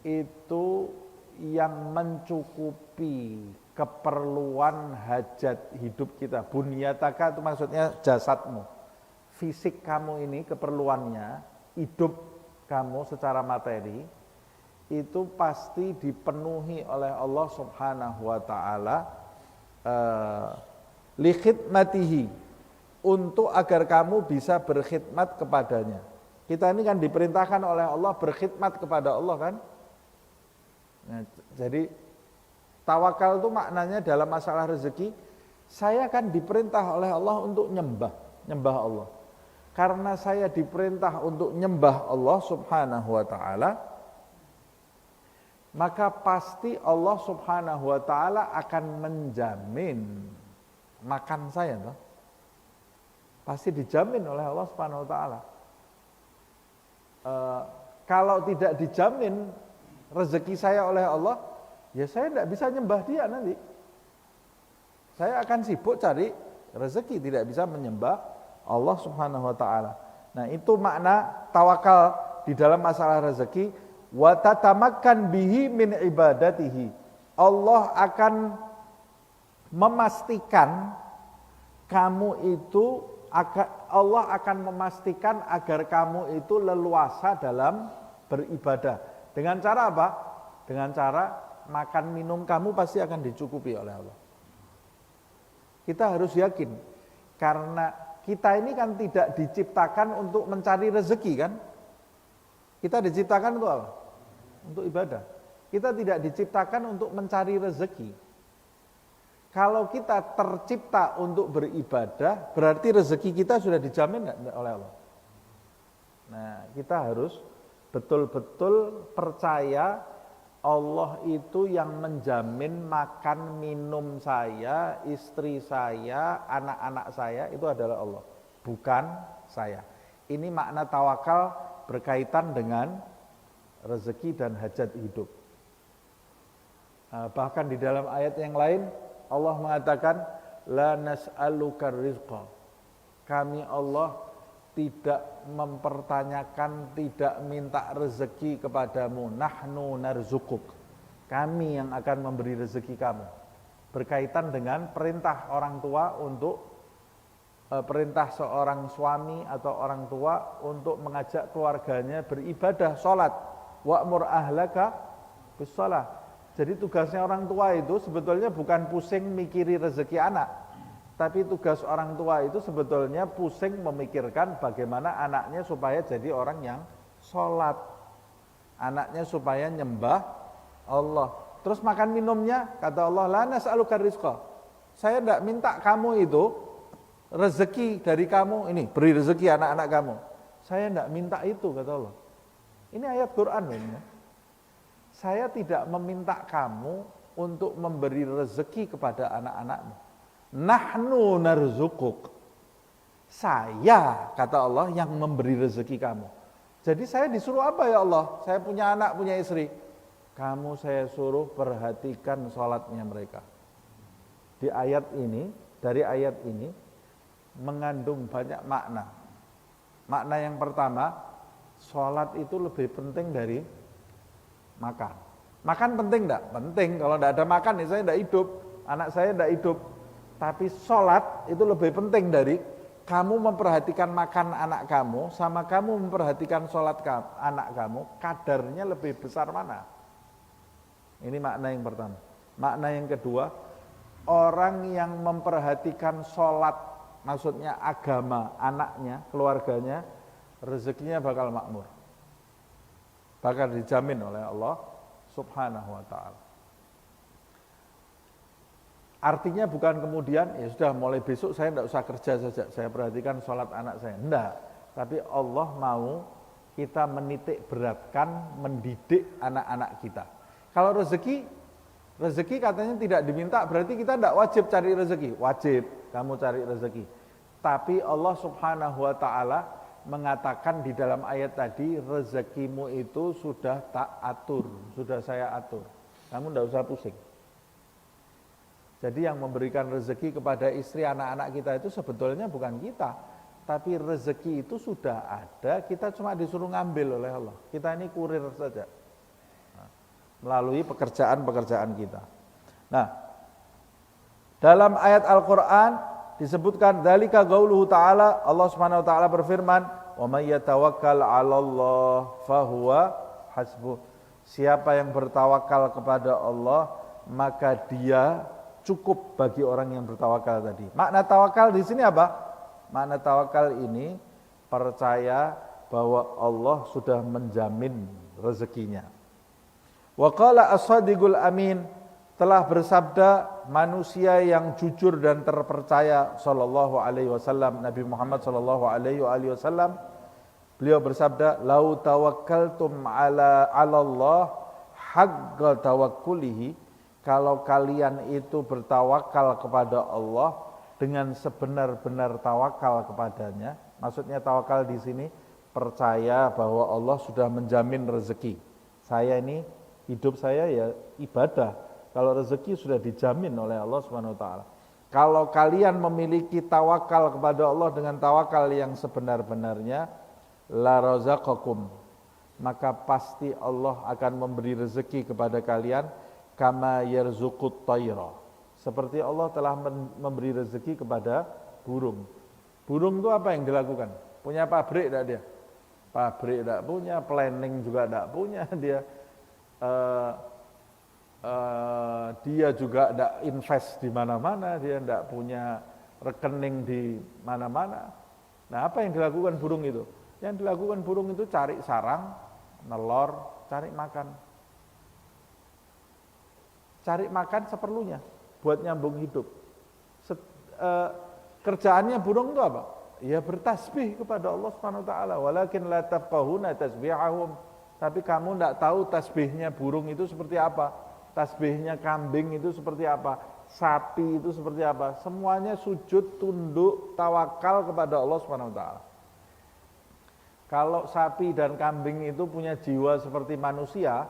itu yang mencukupi keperluan hajat hidup kita. Bunyataka itu maksudnya jasadmu. Fisik kamu ini keperluannya, hidup kamu secara materi itu pasti dipenuhi oleh Allah Subhanahu wa taala li khidmatihi, untuk agar kamu bisa berkhidmat kepadanya. Kita ini kan diperintahkan oleh Allah berkhidmat kepada Allah kan. Nah, jadi tawakal itu maknanya dalam masalah rezeki, saya kan diperintah oleh Allah untuk nyembah Allah. Karena saya diperintah untuk nyembah Allah Subhanahu wa taala, maka pasti Allah Subhanahu wa taala akan menjamin makan saya toh. Pasti dijamin oleh Allah Subhanahu wa taala. Kalau tidak dijamin rezeki saya oleh Allah, ya saya tidak bisa nyembah dia nanti. Saya akan sibuk cari rezeki, tidak bisa menyembah Allah Subhanahu wa taala. Nah, itu makna tawakal di dalam masalah rezeki. Wa tatamakkan bihi min ibadatihi. Allah akan memastikan kamu itu Allah akan memastikan agar kamu itu leluasa dalam beribadah. Dengan cara apa? Dengan cara makan minum kamu pasti akan dicukupi oleh Allah. Kita harus yakin, karena kita ini kan tidak diciptakan untuk mencari rezeki kan? Kita diciptakan untuk apa? Untuk ibadah. Kita tidak diciptakan untuk mencari rezeki. Kalau kita tercipta untuk beribadah, berarti rezeki kita sudah dijamin oleh Allah. Nah, kita harus betul-betul percaya Allah itu yang menjamin makan minum saya, istri saya, anak-anak saya itu adalah Allah, bukan saya. Ini makna tawakal berkaitan dengan rezeki dan hajat hidup. Bahkan di dalam ayat yang lain Allah mengatakan la nas'aluka rizqa. Kami Allah tidak mempertanyakan, tidak minta rezeki kepadamu. Nahnu narzukuk. Kami yang akan memberi rezeki kamu. Berkaitan dengan perintah orang tua untuk perintah seorang suami atau orang tua untuk mengajak keluarganya beribadah, sholat. Wa'mur ahlaka bis shalah. Jadi tugasnya orang tua itu sebetulnya bukan pusing mikiri rezeki anak, tapi tugas orang tua itu sebetulnya pusing memikirkan bagaimana anaknya supaya jadi orang yang sholat, anaknya supaya nyembah Allah. Terus makan minumnya, kata Allah, la nas'aluka rizqa. Saya tidak minta kamu itu rezeki dari kamu, ini beri rezeki anak-anak kamu. Saya tidak minta itu, kata Allah. Ini ayat Quran ini. Saya tidak meminta kamu untuk memberi rezeki kepada anak-anakmu. Nahnu narzukuk. Saya, kata Allah, yang memberi rezeki kamu. Jadi saya disuruh apa ya Allah? Saya punya anak, punya istri. Kamu saya suruh perhatikan sholatnya mereka. Di ayat ini, dari ayat ini, mengandung banyak makna. Makna yang pertama, sholat itu lebih penting dari makan. Makan penting enggak? Penting. Kalau enggak ada makan ya saya enggak hidup, anak saya enggak hidup. Tapi sholat itu lebih penting dari kamu memperhatikan makan anak kamu sama kamu memperhatikan sholat anak kamu, kadarnya lebih besar mana? Ini makna yang pertama. Makna yang kedua, orang yang memperhatikan sholat, maksudnya agama anaknya, keluarganya, rezekinya bakal makmur. Bakal dijamin oleh Allah Subhanahu wa ta'ala. Artinya bukan kemudian, ya sudah mulai besok saya tidak usah kerja saja, saya perhatikan sholat anak saya. Enggak, tapi Allah mau kita menitik beratkan, mendidik anak-anak kita. Kalau rezeki katanya tidak diminta, berarti kita tidak wajib cari rezeki. Wajib kamu cari rezeki. Tapi Allah Subhanahu wa ta'ala mengatakan di dalam ayat tadi, rezekimu itu sudah tak atur, sudah saya atur. Kamu tidak usah pusing. Jadi yang memberikan rezeki kepada istri anak-anak kita itu sebetulnya bukan kita, tapi rezeki itu sudah ada, kita cuma disuruh ngambil oleh Allah. Kita ini kurir saja, melalui pekerjaan-pekerjaan kita. Nah, dalam ayat Al-Quran disebutkan dzalika qauluhu ta'ala, Allah Subhanahu wa taala berfirman, "Wa may yatawakkal 'alallah fahuwa hasbuh." Siapa yang bertawakal kepada Allah, maka dia cukup bagi orang yang bertawakal tadi. Makna tawakal di sini apa? Makna tawakal ini percaya bahwa Allah sudah menjamin rezekinya. Wa qala as-sadiqul amin, telah bersabda manusia yang jujur dan terpercaya sallallahu alaihi wasallam, Nabi Muhammad sallallahu alaihi wasallam. Beliau bersabda, "Lau tawakkaltum ala Allah haqqa tawakkulihi." Kalau kalian itu bertawakal kepada Allah dengan sebenar-benar tawakal kepadanya, maksudnya tawakal di sini percaya bahwa Allah sudah menjamin rezeki. Saya ini hidup saya ya ibadah. Kalau rezeki sudah dijamin oleh Allah Subhanahu wa taala. Kalau kalian memiliki tawakal kepada Allah dengan tawakal yang sebenar-benarnya, la razaqakum, maka pasti Allah akan memberi rezeki kepada kalian kama yarzuqut tayra. Seperti Allah telah memberi rezeki kepada burung. Burung itu apa yang dilakukan? Punya pabrik enggak dia? Pabrik enggak punya, planning juga enggak punya dia. Dia juga enggak invest di mana-mana, dia enggak punya rekening di mana-mana. Nah, apa yang dilakukan burung itu? Yang dilakukan burung itu cari sarang, nelor, cari makan. Cari makan seperlunya buat nyambung hidup. Kerjaannya burung itu apa? Ya bertasbih kepada Allah Subhanahu wa taala. Walakin la tafqahuna tasbihahum. Tapi kamu tidak tahu tasbihnya burung itu seperti apa. Tasbihnya kambing itu seperti apa. Sapi itu seperti apa. Semuanya sujud, tunduk, tawakal kepada Allah Subhanahu wa taala. Kalau sapi dan kambing itu punya jiwa seperti manusia,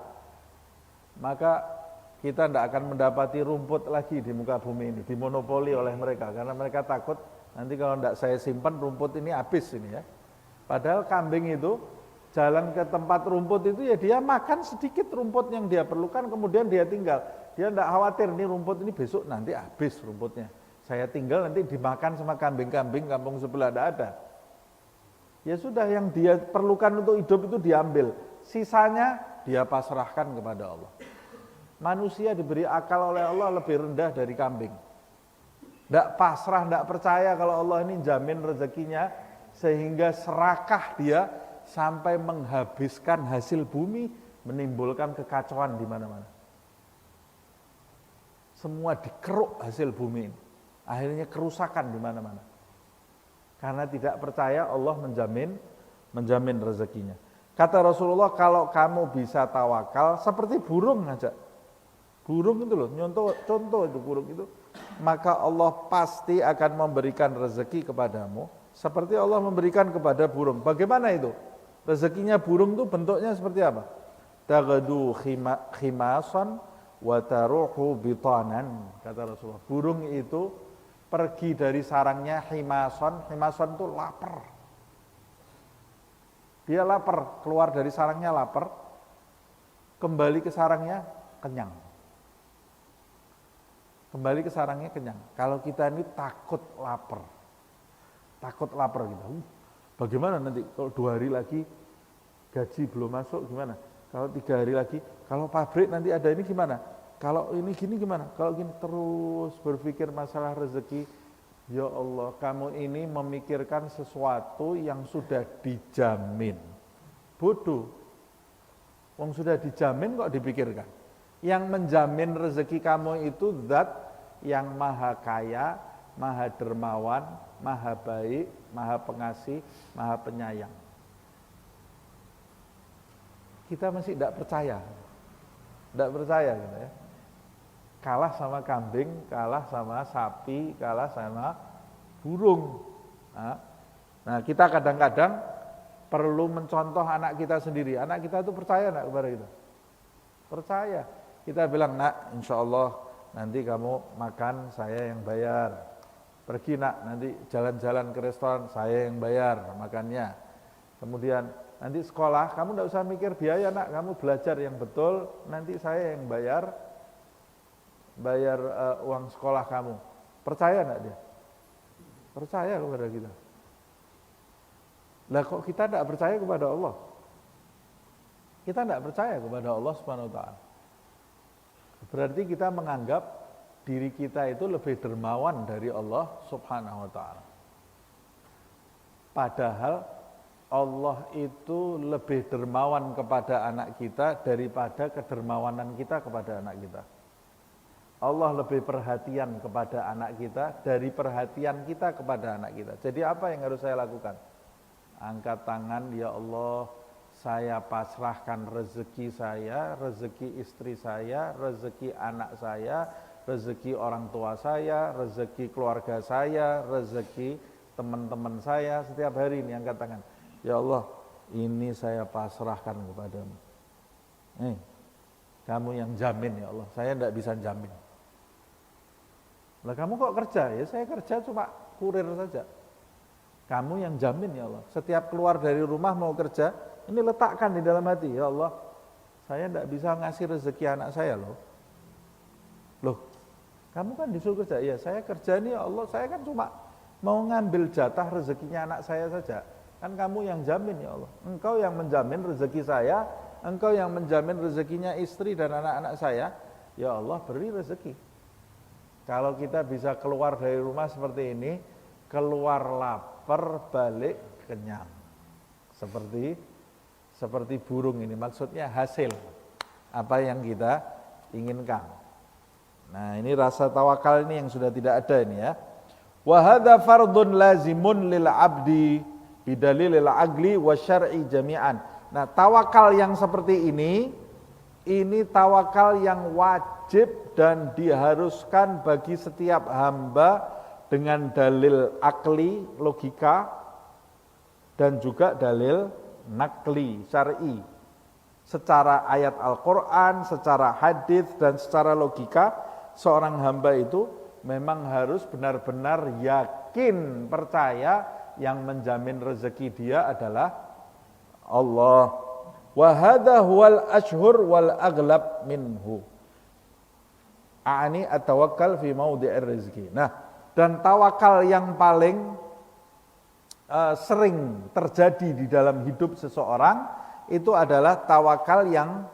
maka kita tidak akan mendapati rumput lagi di muka bumi ini, dimonopoli oleh mereka, karena mereka takut nanti kalau tidak saya simpan rumput ini habis ini ya. Padahal kambing itu jalan ke tempat rumput itu ya dia makan sedikit rumput yang dia perlukan, kemudian dia tinggal. Dia tidak khawatir nih rumput ini besok nanti habis rumputnya. Saya tinggal nanti dimakan sama kambing-kambing kampung sebelah, tidak ada. Ya sudah, yang dia perlukan untuk hidup itu diambil, sisanya dia pasrahkan kepada Allah. Manusia diberi akal oleh Allah lebih rendah dari kambing. Tidak pasrah, tidak percaya kalau Allah ini jamin rezekinya, sehingga serakah dia sampai menghabiskan hasil bumi, menimbulkan kekacauan di mana-mana. Semua dikeruk hasil bumi ini. Akhirnya kerusakan di mana-mana. Karena tidak percaya Allah menjamin rezekinya. Kata Rasulullah, kalau kamu bisa tawakal seperti burung aja. Burung itu loh, contoh itu burung itu. Maka Allah pasti akan memberikan rezeki kepadamu seperti Allah memberikan kepada burung. Bagaimana itu? Rezekinya burung itu bentuknya seperti apa? Taghdu khimasan wa taruhu bitanan, kata Rasulullah. Burung itu pergi dari sarangnya himason itu lapar. Dia lapar, keluar dari sarangnya lapar, kembali ke sarangnya kenyang. Kembali ke sarangnya kenyang. Kalau kita ini takut lapar gitu. Bagaimana nanti kalau 2 hari lagi gaji belum masuk gimana? Kalau 3 hari lagi, kalau pabrik nanti ada ini gimana? Kalau ini gini gimana? Kalau gini terus berpikir masalah rezeki. Ya Allah, kamu ini memikirkan sesuatu yang sudah dijamin. Bodoh. Wong sudah dijamin kok dipikirkan. Yang menjamin rezeki kamu itu zat yang maha kaya, maha dermawan, maha baik, maha pengasih, maha penyayang. Kita masih tidak percaya. Tidak percaya gitu ya. Kalah sama kambing, kalah sama sapi, kalah sama burung. Nah, kita kadang-kadang perlu mencontoh anak kita sendiri. Anak kita itu percaya enggak kepada kita? Percaya. Kita bilang, nak, insya Allah nanti kamu makan, saya yang bayar. Pergi nak, nanti jalan-jalan ke restoran, saya yang bayar makannya. Kemudian nanti sekolah, kamu enggak usah mikir biaya nak, kamu belajar yang betul, nanti saya yang bayar uang sekolah kamu. Percaya enggak dia? Percaya kepada kita. Lah kok kita enggak percaya kepada Allah? Kita enggak percaya kepada Allah Subhanahu wa taala. Berarti kita menganggap diri kita itu lebih dermawan dari Allah Subhanahu wa taala. Padahal Allah itu lebih dermawan kepada anak kita daripada kedermawanan kita kepada anak kita. Allah lebih perhatian kepada anak kita dari perhatian kita kepada anak kita. Jadi apa yang harus saya lakukan? Angkat tangan, ya Allah, saya pasrahkan rezeki saya, rezeki istri saya, rezeki anak saya, rezeki orang tua saya, rezeki keluarga saya, rezeki teman-teman saya. Setiap hari ini angkat tangan. Ya Allah, ini saya pasrahkan kepadamu. Kamu yang jamin ya Allah, saya tidak bisa jamin. Lah kamu kok kerja? Ya saya kerja cuma kurir saja. Kamu yang jamin ya Allah. Setiap keluar dari rumah mau kerja, ini letakkan di dalam hati, ya Allah, saya tidak bisa ngasih rezeki anak saya loh. Loh, kamu kan disuruh kerja. Ya saya kerja nih ya Allah, saya kan cuma mau ngambil jatah rezekinya anak saya saja. Kan kamu yang jamin ya Allah. Engkau yang menjamin rezeki saya, engkau yang menjamin rezekinya istri dan anak-anak saya. Ya Allah, beri rezeki. Kalau kita bisa keluar dari rumah seperti ini, keluar lapar, balik kenyang. Seperti burung ini, maksudnya hasil apa yang kita inginkan. Nah, ini rasa tawakal ini yang sudah tidak ada ini ya. Wa hadza fardun lazimun lil 'abdi bidalilil aqli wasyar'i jami'an. Nah, tawakal yang seperti ini tawakal yang wajib dan diharuskan bagi setiap hamba dengan dalil akli, logika, dan juga dalil nakli, syar'i. Secara ayat Al-Quran, secara hadis dan secara logika, seorang hamba itu memang harus benar-benar yakin, percaya yang menjamin rezeki dia adalah Allah. Wa hadha huwal ashhur wal aghlab minhu. A'ani at-tawakkal fi mawdi'ir rizki. Nah, dan tawakal yang paling sering terjadi di dalam hidup seseorang itu adalah tawakal yang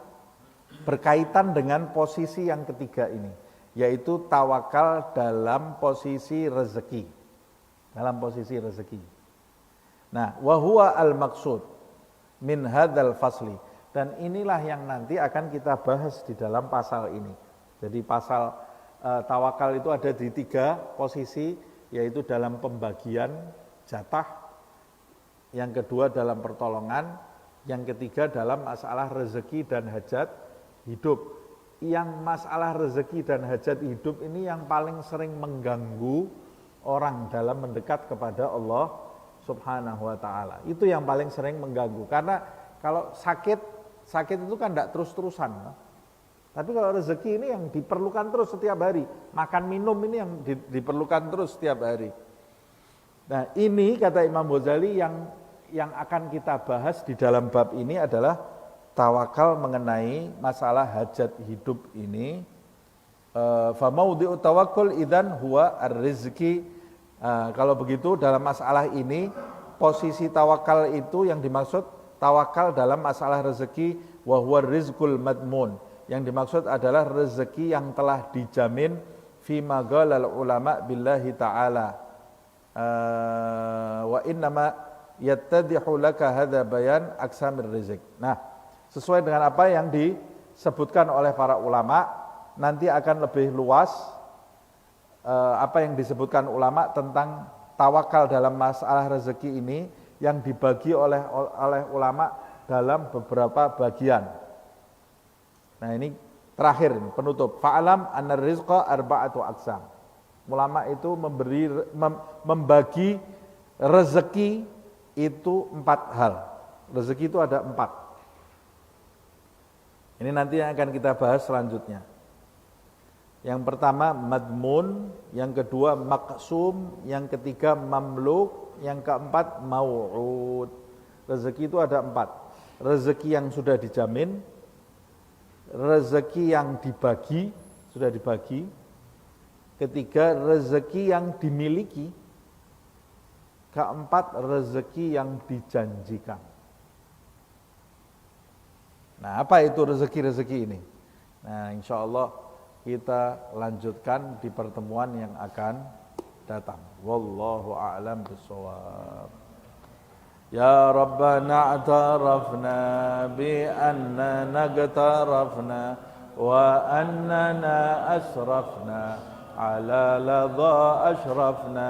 berkaitan dengan posisi yang ketiga ini, yaitu tawakal dalam posisi rezeki. Dalam posisi rezeki. Nah, wa huwa al-maqsud min hadzal fasli. Dan inilah yang nanti akan kita bahas di dalam pasal ini. Jadi pasal tawakal itu ada di 3 posisi, yaitu dalam pembagian jatah, yang kedua dalam pertolongan, yang ketiga dalam masalah rezeki dan hajat hidup. Yang masalah rezeki dan hajat hidup ini yang paling sering mengganggu orang dalam mendekat kepada Allah Subhanahu wa ta'ala. Itu yang paling sering mengganggu. Karena kalau sakit itu kan tidak terus-terusan. Tapi kalau rezeki ini yang diperlukan terus setiap hari. Makan minum ini yang diperlukan terus setiap hari. Nah, ini kata Imam Ghazali yang akan kita bahas di dalam bab ini adalah tawakal mengenai masalah hajat hidup ini. Fa maudhi'u tawakkul idzan huwa ar-rizqi. Kalau begitu dalam masalah ini posisi tawakal itu yang dimaksud tawakal dalam masalah rezeki wa huwa rizqul madmun. Yang dimaksud adalah rezeki yang telah dijamin fi magalal ulama billahi ta'ala. Wa innama yattadihu laka hadza bayan aqsamir rizq. Nah, sesuai dengan apa yang disebutkan oleh para ulama, nanti akan lebih luas apa yang disebutkan ulama tentang tawakal dalam masalah rezeki ini yang dibagi oleh ulama dalam beberapa bagian. Nah, ini terakhir ini penutup. Fa'alam anna rizqa arba'atu aqsam. Ulama itu membagi rezeki itu 4 hal. Rezeki itu ada 4. Ini nanti yang akan kita bahas selanjutnya. Yang pertama madmun, yang kedua maqsum, yang ketiga mamluk, yang keempat mau'ud. Rezeki itu ada 4. Rezeki yang sudah dijamin, rezeki yang dibagi, sudah dibagi. Ketiga, rezeki yang dimiliki. Keempat, rezeki yang dijanjikan. Nah, apa itu rezeki-rezeki ini? Nah, insya Allah kita lanjutkan di pertemuan yang akan datang. Wallahu a'lam bishawab. Ya Rabbana a'tarafna bi annana nagtarafna wa annana asrafna ala ladha ashrafna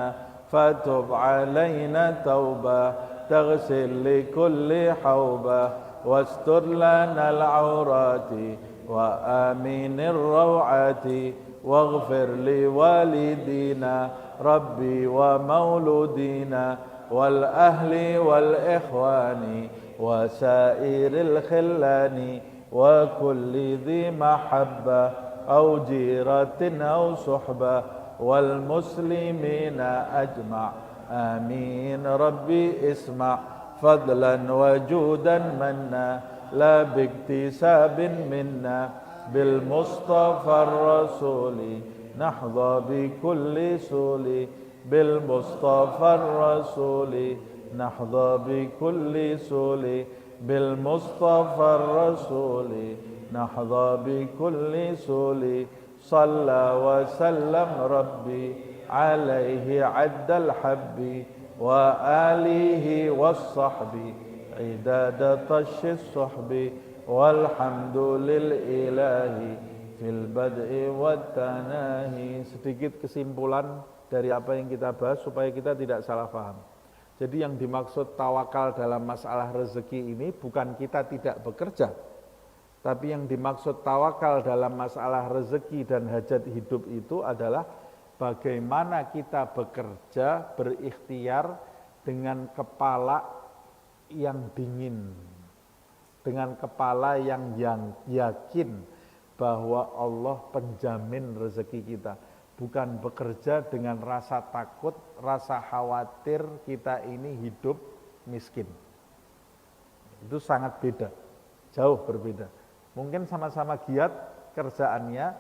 fatub alaina tauba taghsil li kulli hauba wastur lana al-aurati wa aminir rawati waghfir li walidina rabbi wa mauludina wal ahli wal ikhwani wa sairil khillani wa kulli dhi mahabba aw jiratin aw suhba wal muslimina ajma' amin rabbi isma' fadlan wa judan manna la biktisabin minna bil mustafa ar-rasuli nahdha bi kulli suli بالمصطفى الرسول نحظى بكل سول بالمصطفى الرسول نحظى بكل سول صلى وسلم ربي عليه عد الحب وآله والصحب عداد طش الصحب والحمد للإله fil bad'i wat tanahi. Sedikit kesimpulan dari apa yang kita bahas supaya kita tidak salah paham. Jadi yang dimaksud tawakal dalam masalah rezeki ini bukan kita tidak bekerja, tapi yang dimaksud tawakal dalam masalah rezeki dan hajat hidup itu adalah bagaimana kita bekerja, berikhtiar dengan kepala yang dingin, dengan kepala yang yakin bahwa Allah penjamin rezeki kita, bukan bekerja dengan rasa takut, rasa khawatir kita ini hidup miskin. Itu sangat beda, jauh berbeda. Mungkin sama-sama giat kerjaannya,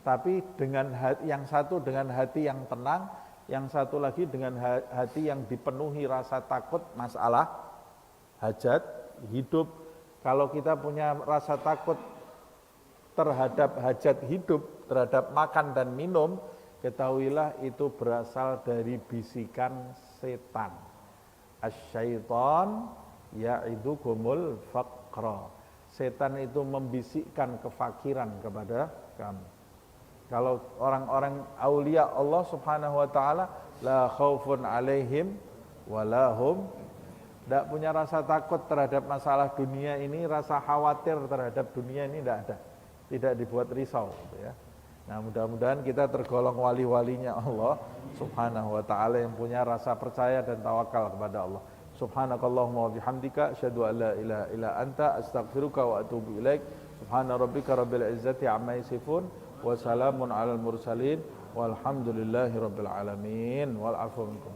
tapi dengan hati, yang satu dengan hati yang tenang, yang satu lagi dengan hati yang dipenuhi rasa takut masalah hajat hidup. Kalau kita punya rasa takut terhadap hajat hidup, terhadap makan dan minum, ketahuilah itu berasal dari bisikan setan. Asy-syaitan ya'idukumul faqra. Setan itu membisikkan kefakiran kepada kamu. Kalau orang-orang aulia Allah Subhanahu wa taala, la khaufun alaihim walahum, tidak punya rasa takut terhadap masalah dunia ini, rasa khawatir terhadap dunia ini tidak ada. Tidak dibuat risau, ya. Nah, mudah-mudahan kita tergolong wali-walinya Allah Subhanahu wa taala yang punya rasa percaya dan tawakal kepada Allah. Subhanakallahumma wa bihamdika asyhadu an la ilaha illa anta astaghfiruka wa atubu ilaik. Subhana rabbika rabbil izzati amma yasifun wa salamun alal mursalin walhamdulillahi rabbil alamin wal afu minkum.